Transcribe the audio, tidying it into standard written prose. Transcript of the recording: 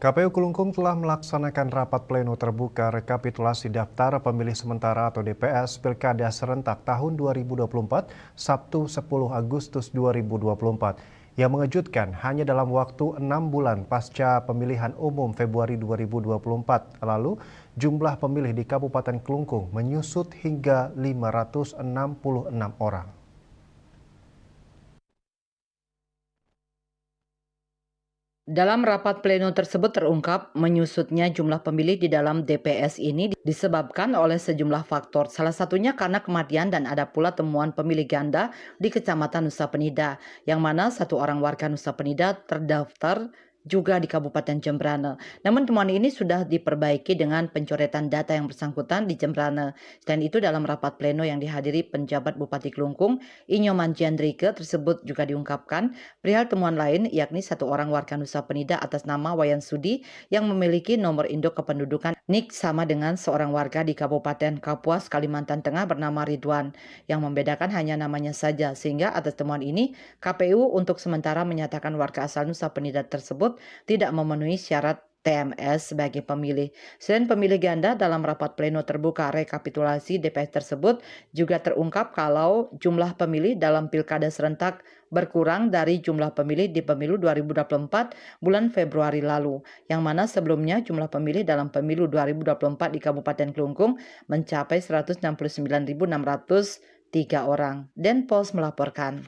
KPU Kelungkung telah melaksanakan rapat pleno terbuka rekapitulasi daftar pemilih sementara atau DPS Pilkada serentak tahun 2024, Sabtu 10 Agustus 2024. Yang mengejutkan, hanya dalam waktu 6 bulan pasca pemilihan umum Februari 2024 lalu, jumlah pemilih di Kabupaten Kelungkung menyusut hingga 566 orang. Dalam rapat pleno tersebut terungkap menyusutnya jumlah pemilih di dalam DPS ini disebabkan oleh sejumlah faktor. Salah satunya karena kematian dan ada pula temuan pemilih ganda di Kecamatan Nusa Penida, yang mana satu orang warga Nusa Penida terdaftar juga di Kabupaten Jembrane. Namun temuan ini sudah diperbaiki dengan pencoretan data yang bersangkutan di Jembrane. Selain itu dalam rapat pleno yang dihadiri penjabat Bupati Kelungkung, Inyoman Jandrike tersebut juga diungkapkan perihal temuan lain, yakni satu orang warga Nusa Penida atas nama Wayan Sudi yang memiliki nomor induk kependudukan NIK sama dengan seorang warga di Kabupaten Kapuas, Kalimantan Tengah bernama Ridwan. Yang membedakan hanya namanya saja, sehingga atas temuan ini KPU untuk sementara menyatakan warga asal Nusa Penida tersebut tidak memenuhi syarat TMS sebagai pemilih. Selain pemilih ganda, dalam rapat pleno terbuka rekapitulasi DPS tersebut juga terungkap kalau jumlah pemilih dalam pilkada serentak berkurang dari jumlah pemilih di pemilu 2024 bulan Februari lalu, yang mana sebelumnya jumlah pemilih dalam pemilu 2024 di Kabupaten Kelungkung mencapai 169.603 orang. Denpos melaporkan.